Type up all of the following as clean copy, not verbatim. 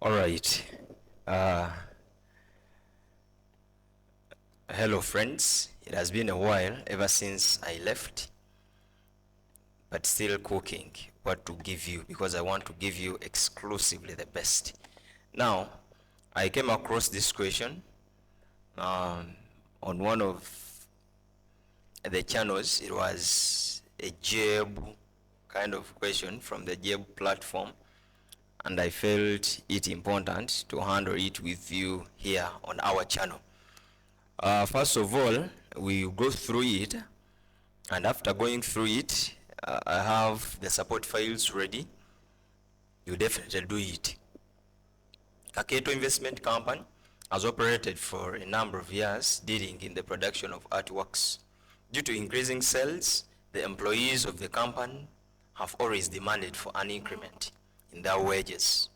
All right. Hello friends. It has been a while ever since I left, but still cooking what to give you because I want to give you exclusively the best. Now, I came across this question on one of the channels. It was a JEB kind of question from the JEB platform, and I felt it important to handle it with you here on our channel. First of all, we go through it, and after going through it, I have the support files ready. You definitely do it. Kaketo Investment Company has operated for a number of years dealing in the production of artworks. Due to increasing sales, the employees of the company have always demanded for an increment in their wages.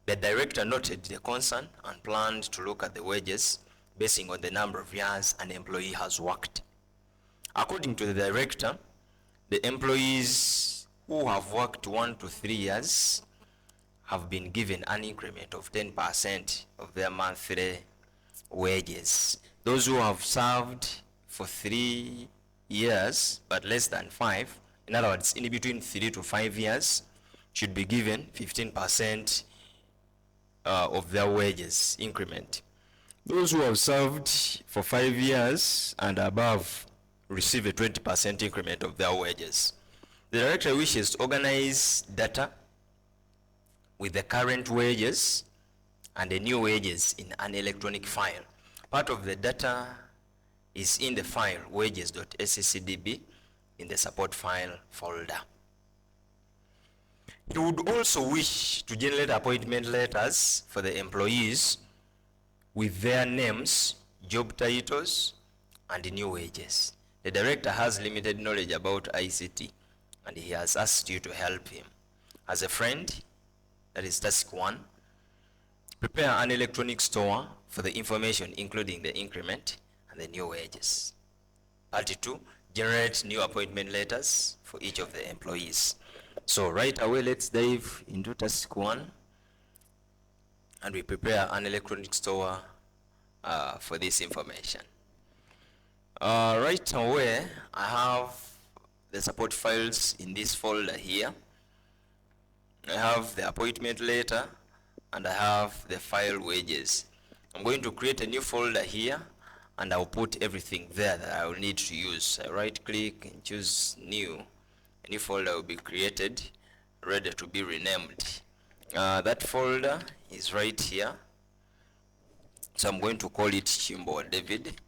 The director noted the concern and planned to look at the wages basing on the number of years an employee has worked. According to the director, the employees who have worked 1 to 3 years have been given an increment of 10% of their monthly wages. Those who have served for 3 years but less than 5, in other words, in between 3 to 5 years, should be given 15% of their wages increment. Those who have served for 5 years and above receive a 20% increment of their wages. The director wishes to organize data with the current wages and the new wages in an electronic file. Part of the data is in the file wages.sccdb in the support file folder. He would also wish to generate appointment letters for the employees with their names, job titles, and new wages. The director has limited knowledge about ICT, and he has asked you to help him. As a friend, that is task 1, prepare an electronic store for the information including the increment and the new wages. Part 2, generate new appointment letters for each of the employees. So right away, let's dive into task 1, and we prepare an electronic store for this information. Right away, I have the support files in this folder here. I have the appointment letter, and I have the file wages. I'm going to create a new folder here, and I'll put everything there that I will need to use. I right click and choose new. A new folder will be created, ready to be renamed. That folder is right here. So I'm going to call it Chimbo David,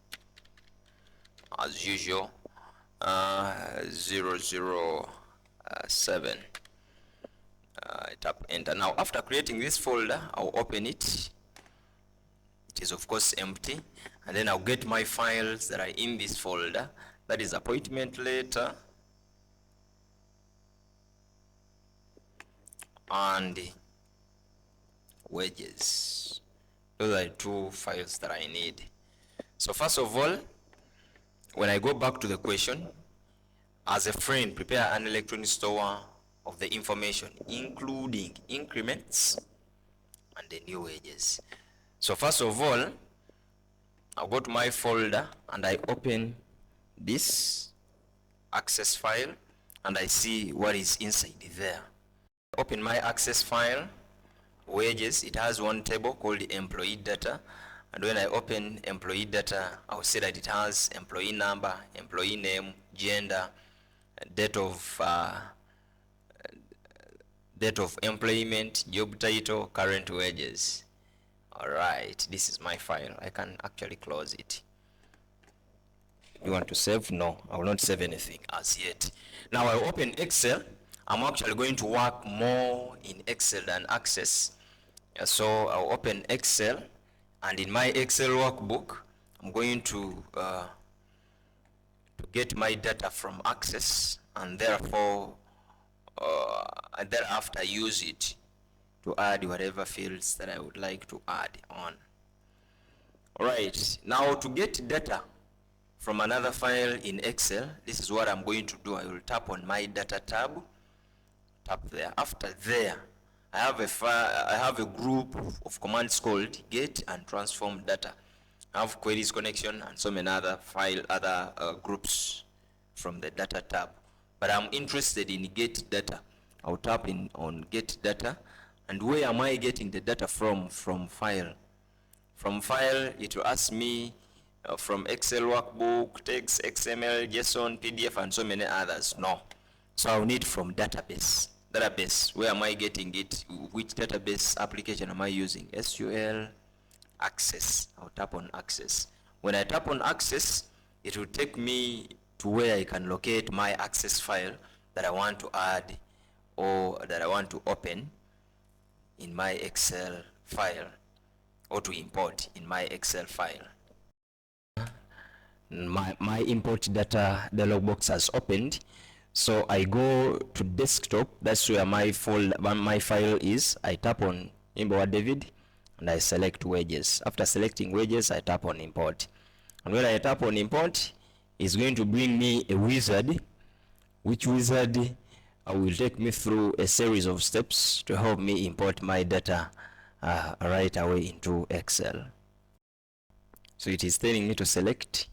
as usual, 007. Tap enter. Now, after creating this folder, I'll open it. It is of course empty, and then I'll get my files that are in this folder. That is appointment letter and wages. Those are the 2 files that I need. So first of all, when I go back to the question, as a friend, prepare an electronic store of the information including increments and the new wages. So first of all, I'll go to my folder and I open this access file and I see what is inside there. Open my access file, wages. It has one table called employee data, and when I open employee data, I'll see that it has employee number, employee name, gender, date of employment, job title, current wages. All right, this is my file. I can actually close it. You want to save? No, I will not save anything as yet. Now I open Excel. I'm actually going to work more in Excel than Access. So I'll open Excel, and in my Excel workbook, I'm going to get my data from Access, and therefore, thereafter use it to add whatever fields that I would like to add on. All right, now to get data from another file in Excel, this is what I'm going to do. I will tap on my data tab, tap there. After there, I have a group of commands called get and transform data. I have queries connection and so many other groups from the data tab. But I'm interested in get data. I'll tap in on get data. And where am I getting the data from? From file. From file, it will ask me from Excel workbook, text, XML, JSON, PDF, and so many others. No. So I'll need from database. Database, where am I getting it? Which database application am I using? SQL, Access. I'll tap on Access. When I tap on Access, it will take me to where I can locate my Access file that I want to add or that I want to open in my Excel file, or to import in my Excel file. My import data dialog box has opened, so I go to desktop. That's where my file is. I tap on Imbowa David and I select wages. After selecting wages, I tap on import, and when I tap on import, it's going to bring me a wizard, which wizard will take me through a series of steps to help me import my data right away into Excel. So it is telling me to select.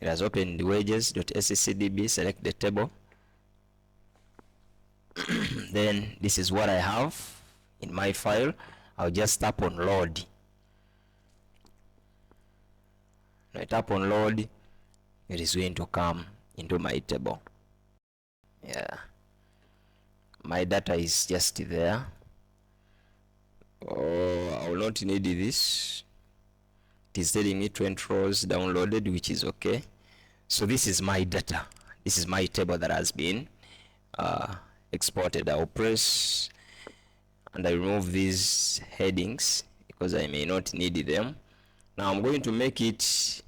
It has opened wages.sccdb, select the table. Then this is what I have in my file. I'll just tap on load. When I tap on load, it is going to come into my table. Yeah, my data is just there. Oh, I will not need this. It is telling me 20 rows downloaded, which is okay. So this is my data. This is my table that has been exported. I'll press and I remove these headings because I may not need them. Now I'm going to make it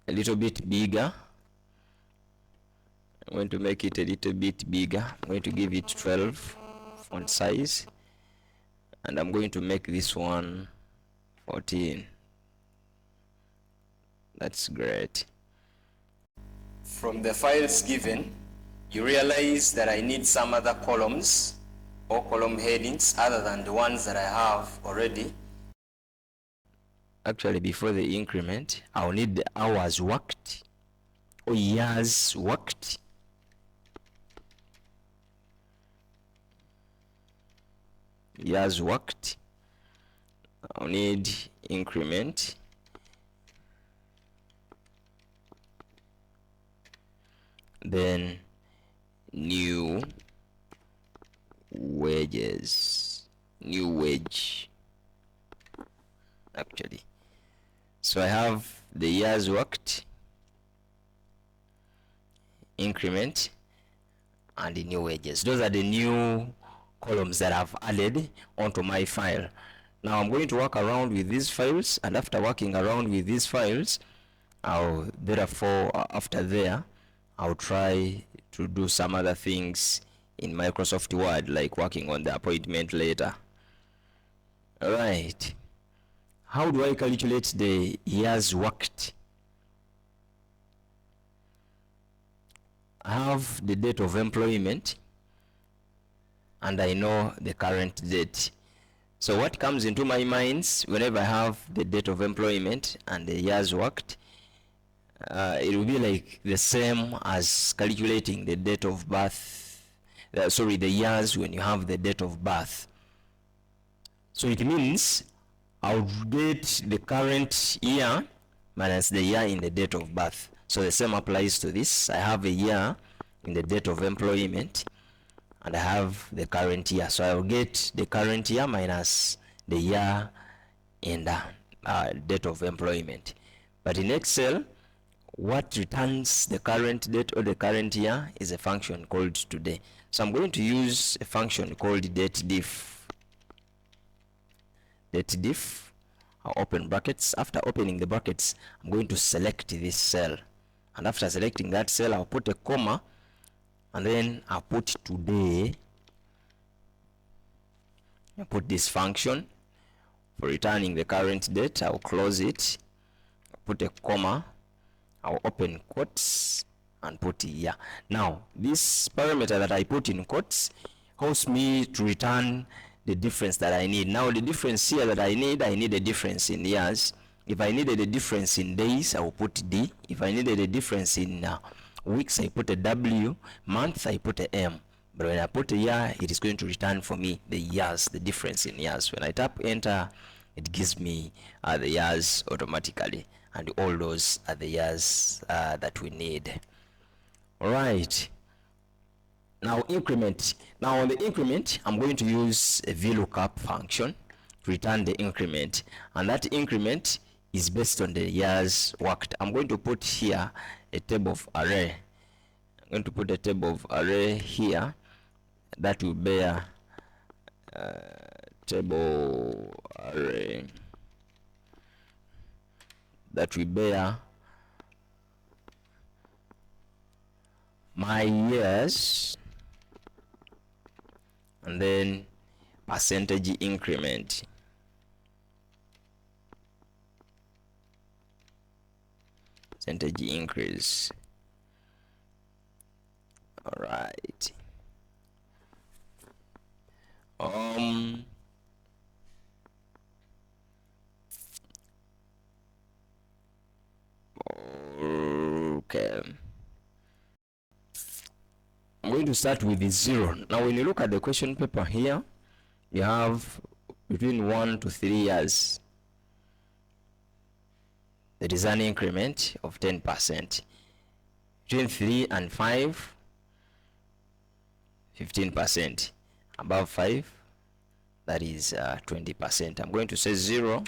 a little bit bigger. I'm going to make it a little bit bigger. I'm going to give it 12 font size, and I'm going to make this one 14. That's great. From the files given, you realize that I need some other columns or column headings other than the ones that I have already. Actually, before the increment, I'll need the hours worked or years worked. Years worked. I'll need increment. Then new wages, new wage. Actually, so I have the years worked, increment, and the new wages. Those are the new columns that I've added onto my file. Now I'm going to work around with these files, and after working around with these files, I'll try to do some other things in Microsoft Word, like working on the appointment letter. All right. How do I calculate the years worked? I have the date of employment, and I know the current date. So what comes into my mind whenever I have the date of employment and the years worked, it will be like the same as calculating the date of birth, the years when you have the date of birth. So it means I'll get the current year minus the year in the date of birth. So the same applies to this. I have a year in the date of employment, and I have the current year. So I'll get the current year minus the year in the date of employment. But in Excel, what returns the current date or the current year is a function called today. So I'm going to use a function called dateDiff. dateDiff, I'll open brackets. After opening the brackets, I'm going to select this cell. And after selecting that cell, I'll put a comma, and then I'll put today. I'll put this function for returning the current date. I'll close it, I'll put a comma, I'll open quotes and put year. Now, this parameter that I put in quotes helps me to return the difference that I need. Now the difference here that I need a difference in years. If I needed a difference in days, I will put D. If I needed a difference in weeks, I put a W. Month, I put a M. But when I put a year, it is going to return for me the years, the difference in years. When I tap enter, it gives me the years automatically, and all those are the years that we need. All right. Now increment. Now on the increment, I'm going to use a VLOOKUP function to return the increment, and that increment is based on the years worked. I'm going to put here a table of array. I'm going to put a table of array here that will bear table array that will bear my years and then percentage increment. Percentage increase. All right. Okay. I'm going to start with the 0. Now when you look at the question paper here, you have between 1 to 3 years. There is an increment of 10%. Between 3 and 5, 15%. Above 5, that is 20%. I'm going to say 0,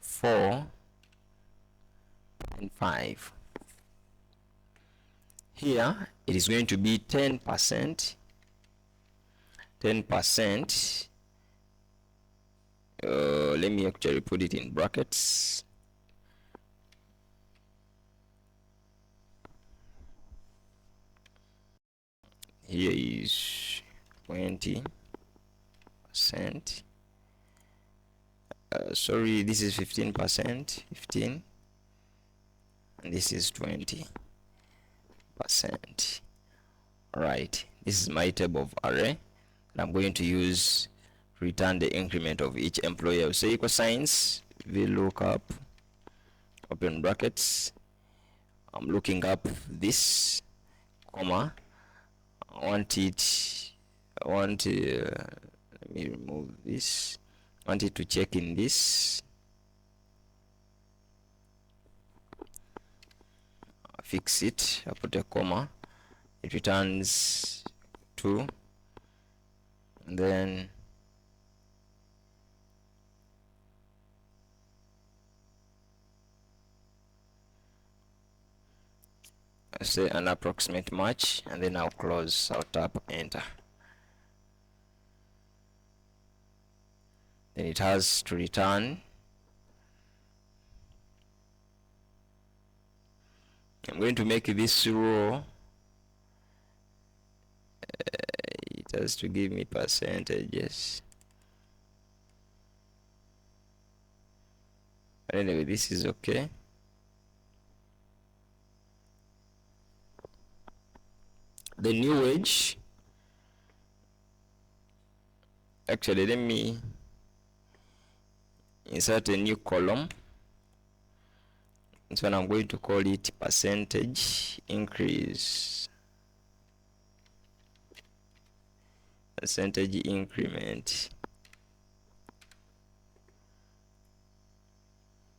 4, and 5. Here it is going to be 10%. 10%. Let me actually put it in brackets. Here is 20%. Sorry, this is 15%. 15, and this is 20%. Right, this is my table of array that I'm going to use to return the increment of each employee. I'll say equal signs, VLOOKUP, open brackets. I'm looking up this, comma. Let me remove this. I want it to check in this. Fix it. I put a comma. It returns 2. And then I say an approximate match, and then I'll close. I'll tap enter. Then it has to return. I'm going to make this row. It has to give me percentages. But anyway, this is okay. The new wage. Actually, let me insert a new column. This one I'm going to call it percentage increase. Percentage increment.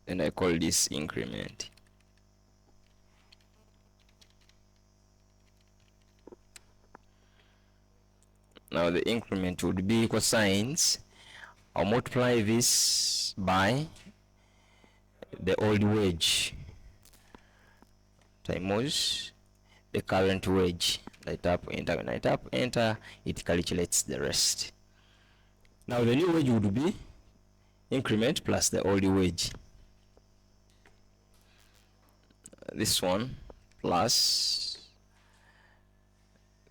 And I call this increment. Now the increment would be equal signs. I'll multiply this by the old wage times the current wage. I tap enter. When I tap enter, it calculates the rest. Now the new wage would be increment plus the old wage. This one plus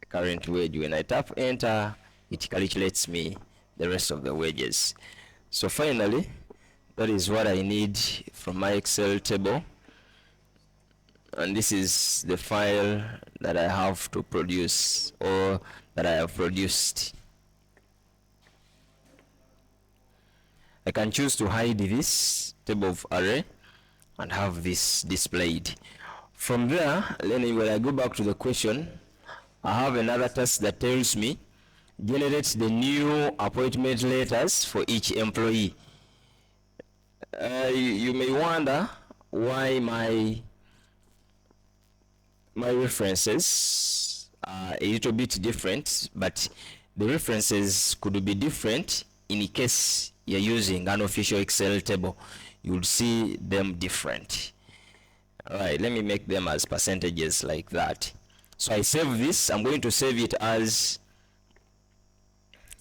the current wage. When I tap enter, it calculates me the rest of the wages. So finally, that is what I need from my Excel table, and this is the file that I have to produce, or that I have produced. I can choose to hide this table of array and have this displayed. From there, then when I go back to the question, I have another task that tells me generate the new appointment letters for each employee. You may wonder why my references are a little bit different, but the references could be different in case you're using an official Excel table. You'll see them different. All right, let me make them as percentages like that. So I save this. I'm going to save it as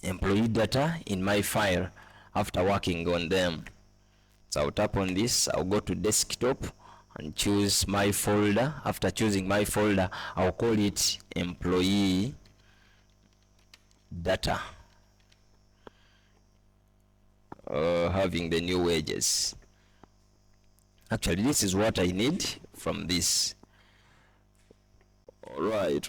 employee data in my file after working on them. So I'll tap on this, I'll go to desktop and choose my folder. After choosing my folder, I'll call it employee data, having the new wages. Actually, this is what I need from this. All right.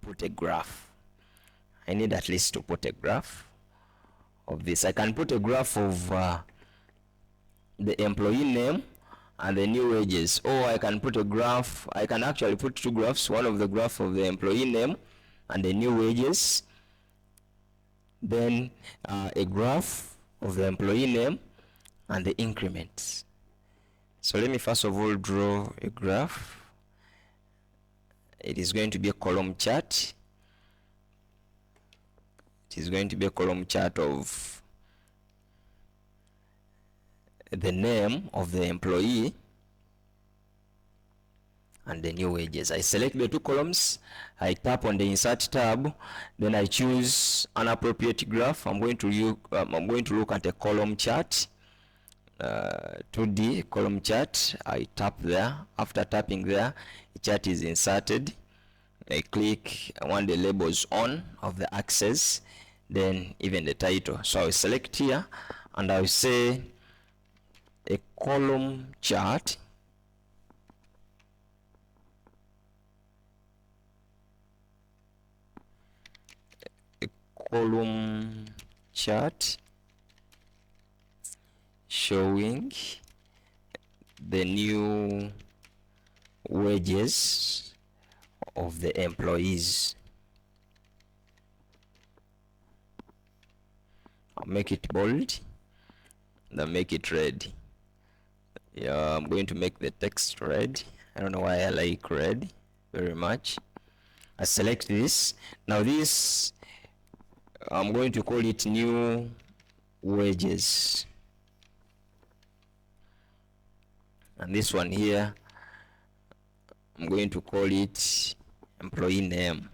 Put a graph. I need at least to put a graph of this. I can put a graph of the employee name and the new wages, or I can put a graph. I can actually put two graphs, one of the graph of the employee name and the new wages, then a graph of the employee name and the increments. So let me first of all draw a graph. It is going to be a column chart. It is going to be a column chart of the name of the employee and the new wages. I select the two columns, I tap on the insert tab, then I choose an appropriate graph. I'm going to look at a column chart, 2D column chart. I tap there. After tapping there, the chart is inserted. I click, I want the labels on of the axes, then even the title. So I'll select here and I'll say a column chart showing the new wages of the employees. I'll make it bold, then make it red. Yeah, I'm going to make the text red. I don't know why I like red very much. I select this. Now this, I'm going to call it new wages. And this one here, I'm going to call it employee name.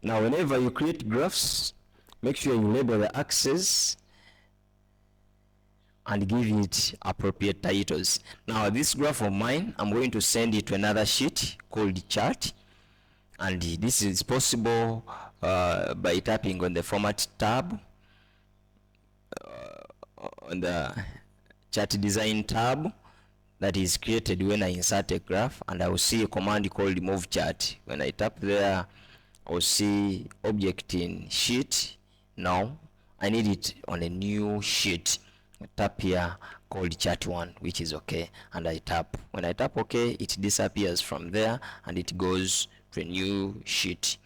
Now whenever you create graphs, make sure you label the axes and give it appropriate titles. Now this graph of mine, I'm going to send it to another sheet called chart, and this is possible by tapping on the format tab on the chart design tab that is created when I insert a graph, and I will see a command called move chart. When I tap there, I'll see object in sheet. Now I need it on a new sheet. I tap here called chart 1, which is okay, and I tap. When I tap okay, it disappears from there and it goes to a new sheet.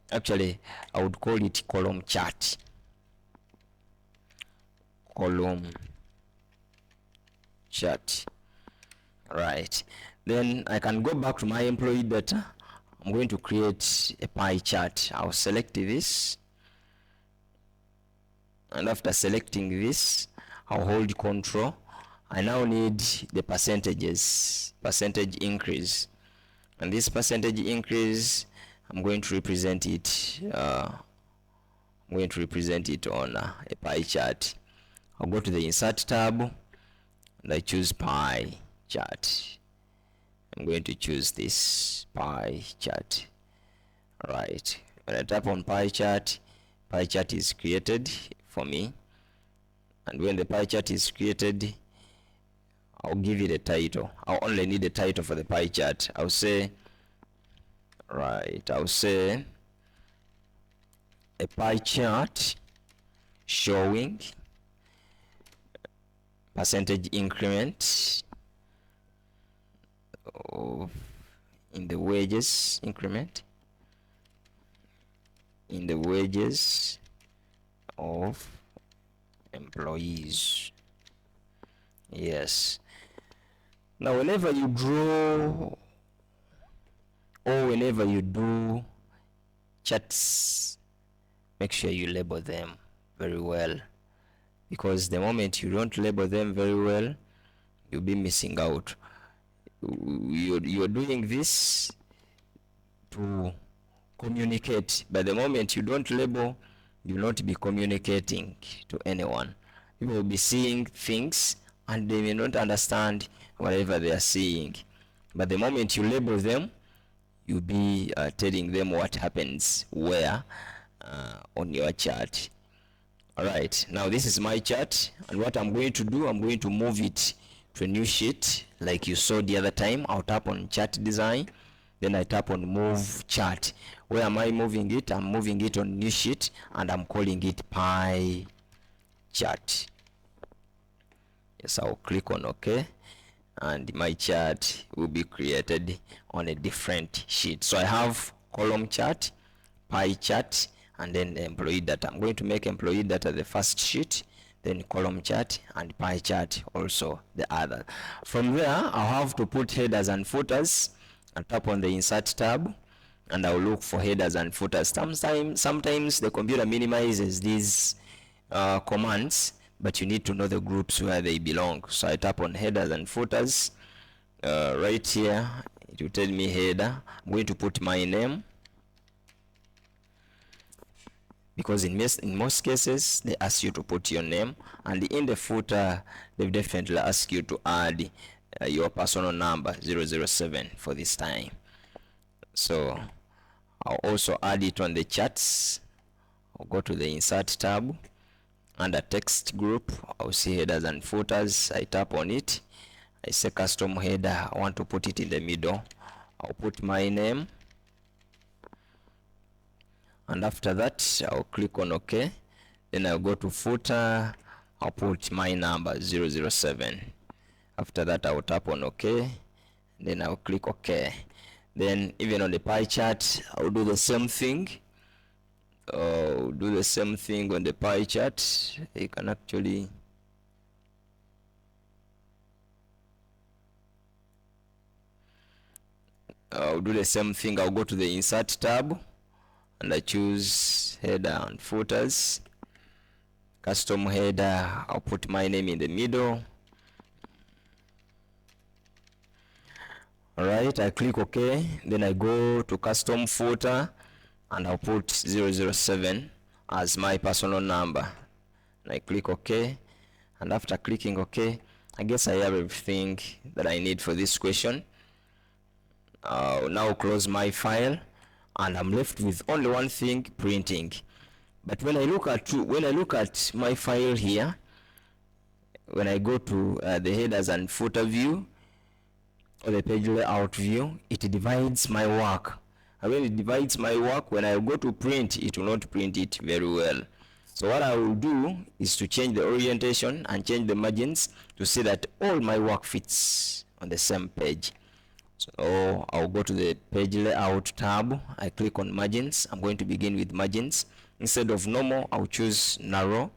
Actually, I would call it column chart. Column chart. Right, then I can go back to my employee data. I'm going to create a pie chart. I'll select this, and after selecting this, I'll hold control. I now need the percentage increase, and this percentage increase, I'm going to represent it on a pie chart. I'll go to the insert tab and I choose pie chart. I'm going to choose this pie chart. Right, when I tap on pie chart is created for me. And when the pie chart is created, I'll give it a title. I'll only need a title for the pie chart. I'll say, right, I'll say a pie chart showing percentage increment of in the wages increment in the wages of employees. Yes. Now whenever you draw or whenever you do charts, make sure you label them very well, because the moment you don't label them very well, you'll be missing out. You're doing this to communicate, but the moment you don't label, you'll not be communicating to anyone. People will be seeing things and they may not understand whatever they are seeing, but the moment you label them, you'll be telling them what happens where on your chart. All right, now this is my chart, and what I'm going to do, I'm going to move it to a new sheet like you saw the other time. I'll tap on chart design, then I tap on move chart. Where am I moving it? I'm moving it on new sheet, and I'm calling it pie chart. Yes, I'll click on OK, and my chart will be created on a different sheet. So I have column chart, pie chart, and then employee data. I'm going to make employee data the first sheet, then column chart, and pie chart also the other. From there, I'll have to put headers and footers. I'll tap on the insert tab, and I'll look for headers and footers. Sometimes the computer minimizes these commands, but you need to know the groups where they belong. So I tap on headers and footers. Right here, it will tell me header. I'm going to put my name, because in most cases they ask you to put your name, and in the footer they definitely ask you to add your personal number 007 for this time. So I'll also add it on the charts. I'll go to the insert tab, under text group I'll see headers and footers. I tap on it, I say custom header, I want to put it in the middle. I'll put my name, and after that I'll click on OK. Then I'll go to footer, I'll put my number 007. After that I'll tap on OK, then I'll click OK. Then even on the pie chart I'll do the same thing. On the pie chart. You can actually I'll do the same thing. I'll go to the insert tab, and I choose header and footers. Custom header, I'll put my name in the middle. Alright, I click OK. Then I go to custom footer, and I'll put 007 as my personal number. And I click OK. And after clicking OK, I guess I have everything that I need for this question. I'll now close my file, and I'm left with only one thing, printing. But when I look at my file here, when I go to the headers and footer view or the page layout view, it divides my work. And when it divides my work, when I go to print, it will not print it very well. So what I will do is to change the orientation and change the margins to see that all my work fits on the same page. So I'll go to the page layout tab, I click on margins. I'm going to begin with margins. Instead of normal, I'll choose narrow,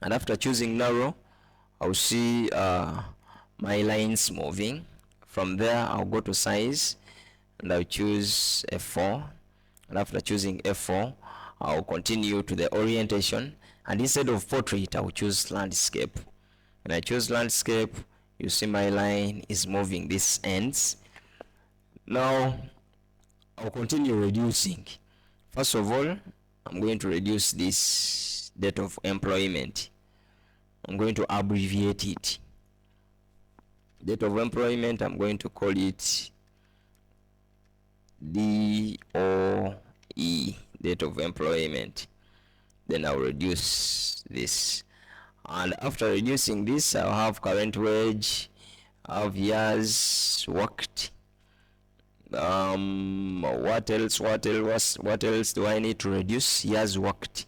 and after choosing narrow, I'll see my lines moving. From there I'll go to size, and I'll choose F4, and after choosing F4 I'll continue to the orientation, and instead of portrait I'll choose landscape. When I choose landscape, you see my line is moving these ends. Now I'll continue reducing. First of all, I'm going to reduce this date of employment. I'm going to abbreviate it. Date of employment, I'm going to call it DOE, date of employment. Then I'll reduce this. And after reducing this, I'll have current wage, I'll have years worked. What else do I need to reduce? Years worked.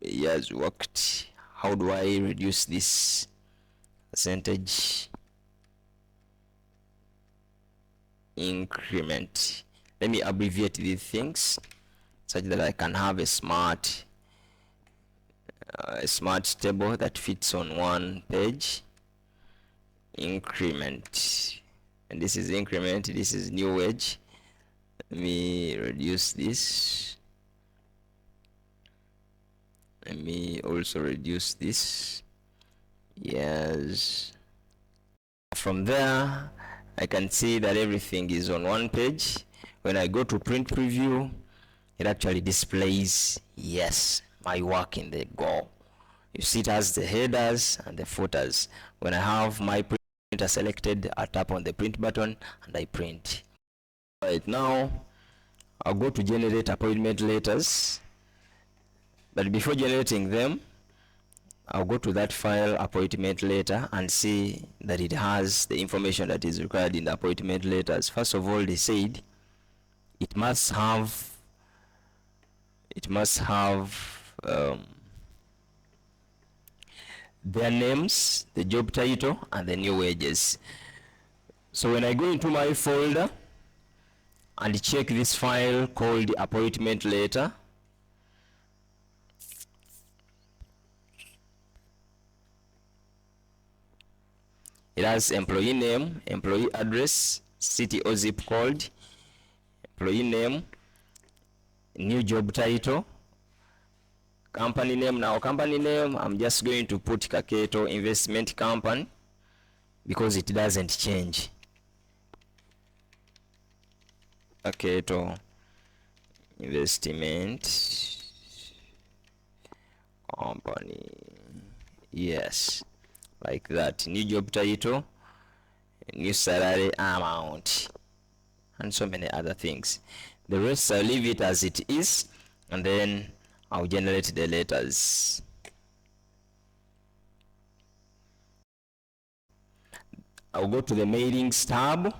Years worked. How do I reduce this percentage? Increment. Let me abbreviate these things such that I can have a smart table that fits on one page. Increment, and this is increment, this is new wage. Let me reduce this. Let me also reduce this. Yes. From there, I can see that everything is on one page. When I go to print preview, it actually displays, yes, my work in the goal. You see it has the headers and the footers. When I have my printer selected, I tap on the print button and I print. Right now, I'll go to generate appointment letters. But before generating them, I'll go to that file, appointment letter, and see that it has the information that is required in the appointment letters. First of all, they said it must have their names, the job title, and the new wages. So when I go into my folder and check this file called appointment letter, it has employee name, employee address, city or zip code, employee name, new job title, company name. Now company name, I'm just going to put Kaketo Investment Company because it doesn't change. Kaketo Investment Company. Yes, like that. New job title, new salary amount, and so many other things. The rest I'll leave it as it is, and then I'll generate the letters. I'll go to the mailings tab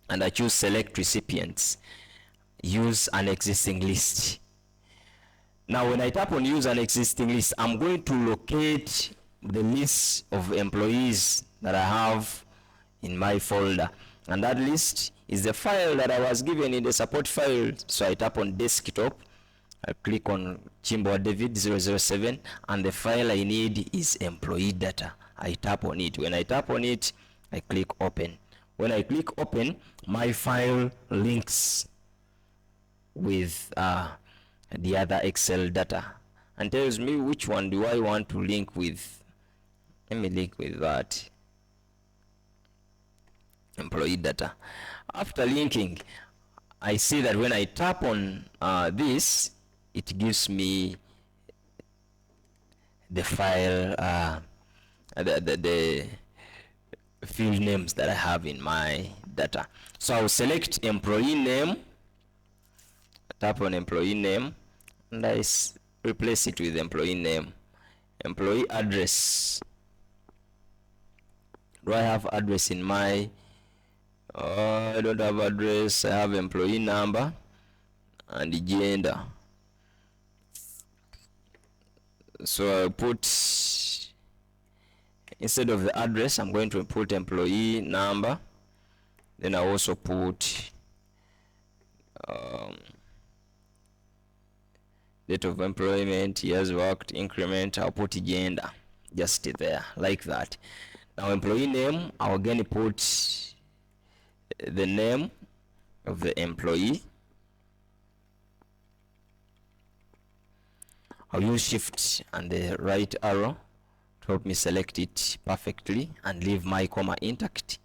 and I choose select recipients, use an existing list. Now when I tap on use an existing list, I'm going to locate the list of employees that I have in my folder, and that list is the file that I was given in the support file. So I tap on desktop, I click on Chimbo David 007, and the file I need is employee data. I tap on it. When I tap on it, I click open. When I click open, my file links with the other Excel data and tells me which one do I want to link with. Let me link with that employee data. After linking, I see that when I tap on this, it gives me the file, the field names that I have in my data. So I'll select employee name, tap on employee name, and I replace it with employee name. Employee address. Do I have address in my I don't have address. I have employee number and gender. So I'll put, instead of the address, I'm going to put employee number. Then I also put date of employment, years worked, increment. I'll put gender just there, like that. Now employee name, I'll again put the name of the employee. I'll use shift and the right arrow to help me select it perfectly and leave my comma intact.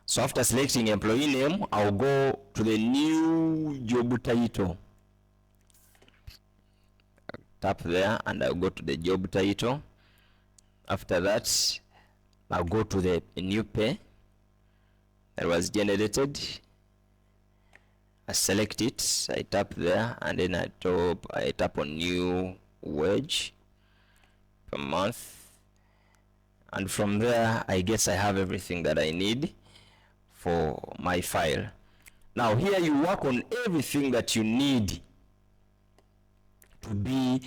So after selecting employee name, I'll go to the new job title. I'll tap there and I'll go to the job title. After that, I'll go to the new pay that was generated. I select it, I tap there, and then I tap on new wage per month, and from there I guess I have everything that I need for my file. Now here you work on everything that you need to be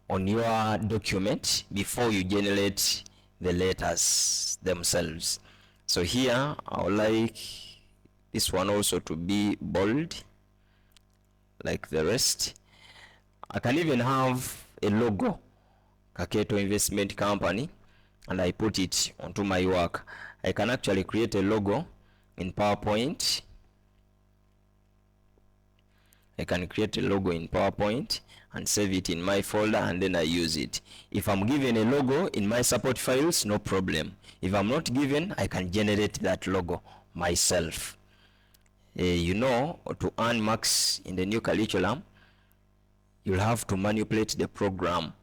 on your document before you generate the letters themselves. So here I would like this one also to be bold like the rest. I can even have a logo, Kaketo Investment Company, and I put it onto my work. I can actually create a logo in PowerPoint. I can create a logo in PowerPoint and save it in my folder, and then I use it. If I'm given a logo in my support files, no problem. If I'm not given, I can generate that logo myself. You know, to earn marks in the new curriculum, you'll have to manipulate the program.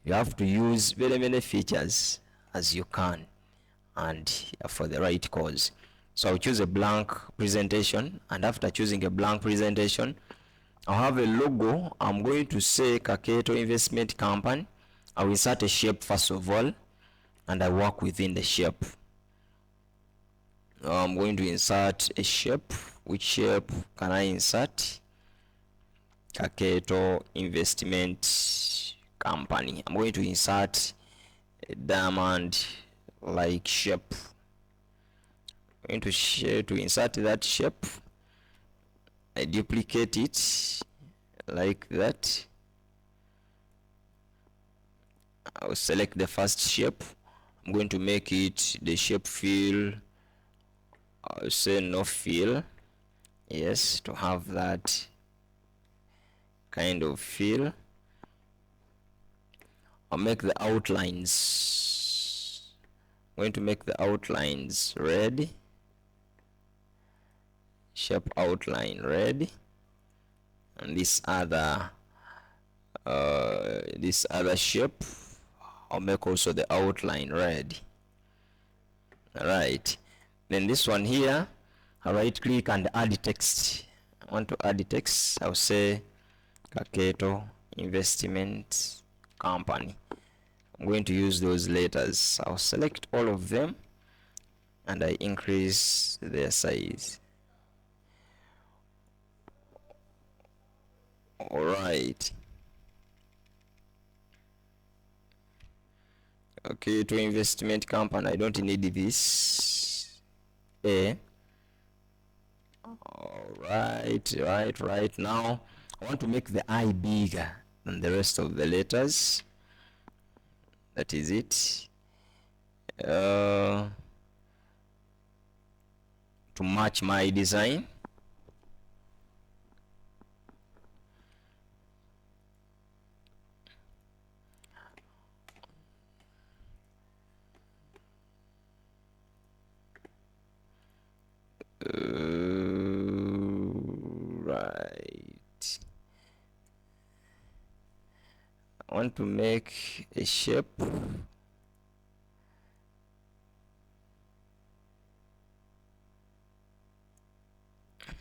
You have to use very many features as you can, and for the right cause. So I'll choose a blank presentation, and after choosing a blank presentation, I'll have a logo. I'm going to say Kaketo Investment Company. I'll insert a shape first of all, and I work within the shape. I'm going to insert a shape. Which shape can I insert? Kaketo Investment Company. I'm going to insert a diamond like shape. I'm going to insert that shape. I duplicate it like that. I'll select the first shape. I'm going to make it the shape fill. I'll say no fill. Yes, to have that kind of fill. I'll make the outlines. I'm going to make the outlines red. Shape outline red. And this other shape, I'll make also the outline red. Alright. Then this one here, I'll right click and add text. I want to add text. I'll say Kaketo Investment Company. I'm going to use those letters. I'll select all of them and I increase their size. Alright. Okay, to investment company, I don't need this. A. Alright, right now I want to make the I bigger than the rest of the letters. That is it. To match my design. Right. I want to make a shape.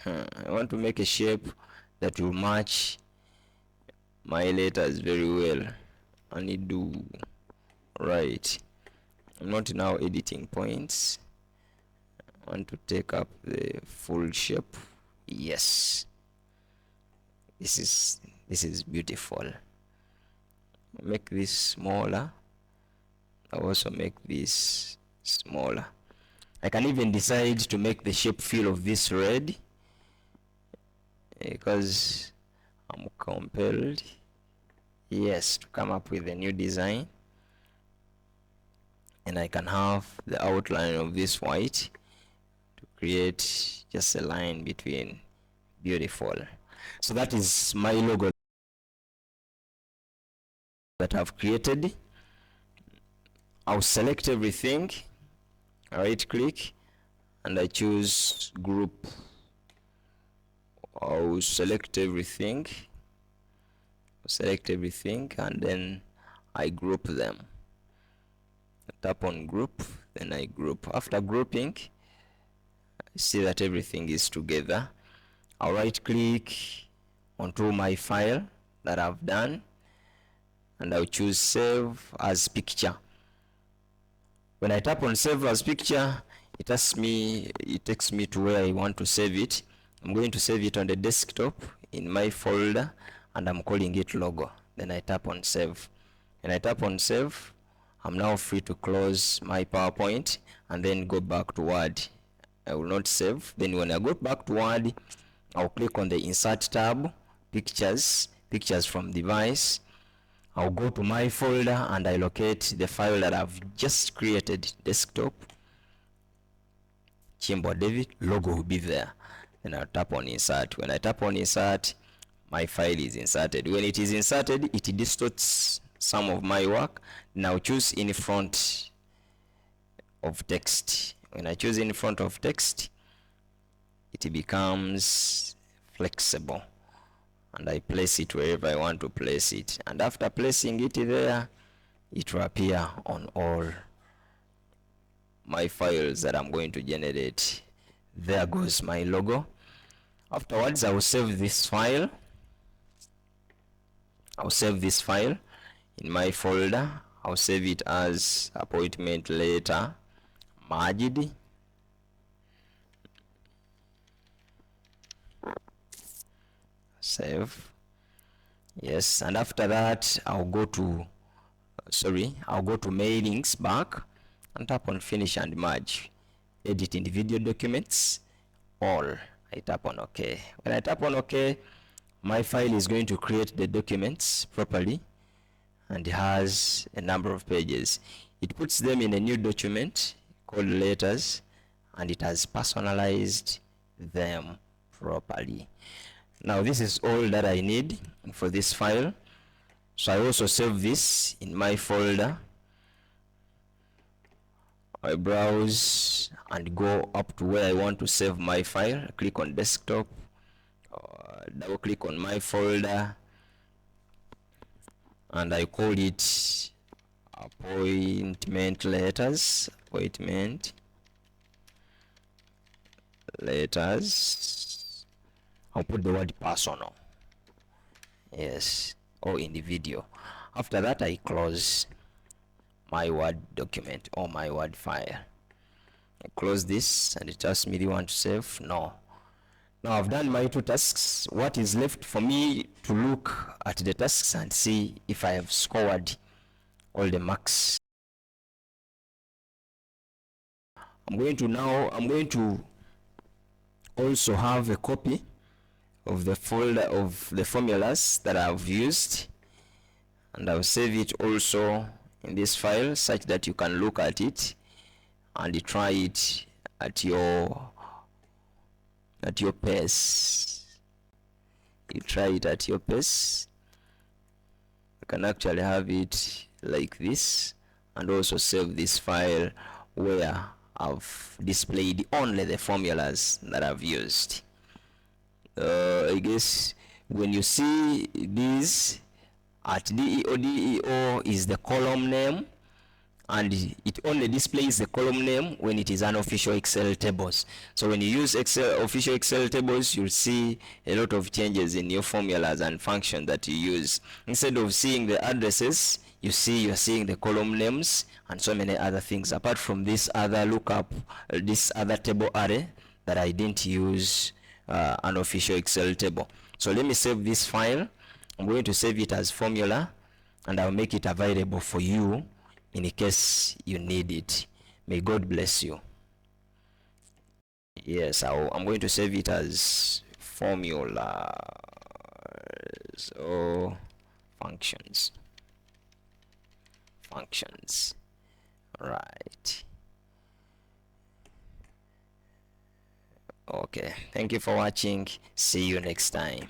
I want to make a shape that will match my letters very well. I need to right. I'm not now editing points. I want to take up the full shape. Yes. This is beautiful. Make this smaller. I also make this smaller. I can even decide to make the shape fill of this red because I'm compelled, yes, to come up with a new design. And I can have the outline of this white to create just a line between. Beautiful. So that is my logo that I've created. I'll select everything, right click, and I choose group. I'll select everything, and then I group them. I tap on group, then I group. After grouping, see that everything is together. I'll right click onto my file that I've done, and I'll choose save as picture. When I tap on save as picture, it takes me to where I want to save it. I'm going to save it on the desktop in my folder, and I'm calling it logo. Then I tap on save. When I tap on save, I'm now free to close my PowerPoint and then go back to Word. I will not save. Then when I go back to Word, I'll click on the insert tab, pictures from device. I'll go to my folder and I locate the file that I've just created, desktop, Chimbo David, logo will be there. Then I'll tap on insert. When I tap on insert, my file is inserted. When it is inserted, it distorts some of my work. Now choose in front of text. When I choose in front of text, it becomes flexible, and I place it wherever I want to place it. And after placing it there, it will appear on all my files that I'm going to generate. There goes my logo. Afterwards, I will save this file. I'll save this file in my folder. I'll save it as appointment letter Majid. Save. Yes, and after that I'll go to mailings back and tap on finish and merge. Edit individual documents, all. I tap on OK. When I tap on OK, my file is going to create the documents properly, and it has a number of pages. It puts them in a new document called letters, and it has personalized them properly. Now this is all that I need for this file. So I also save this in my folder. I browse and go up to where I want to save my file. Click on desktop, double click on my folder, and I call it appointment letters. Appointment letters. I'll put the word personal, yes, or individual. After that, I close my Word document or my Word file. I close this, and it asks me, do you want to save? No. Now I've done my 2 tasks. What is left for me to look at the tasks and see if I have scored all the marks. I'm going to also have a copy of the folder of the formulas that I've used, and I'll save it also in this file such that you can look at it and try it at your pace. You try it at your pace. You can actually have it like this, and also save this file where I've displayed only the formulas that I've used. I guess when you see this at DEO is the column name, and it only displays the column name when it is unofficial Excel tables. So when you use official Excel tables, you'll see a lot of changes in your formulas and functions that you use. Instead of seeing the addresses, you're seeing the column names and so many other things, apart from this other lookup, this other table array that I didn't use an official Excel table. So let me save this file. I'm going to save it as formula, and I'll make it available for you in case you need it. May God bless you. Yes, I'm going to save it as formulas or functions. Right. Okay, thank you for watching. See you next time.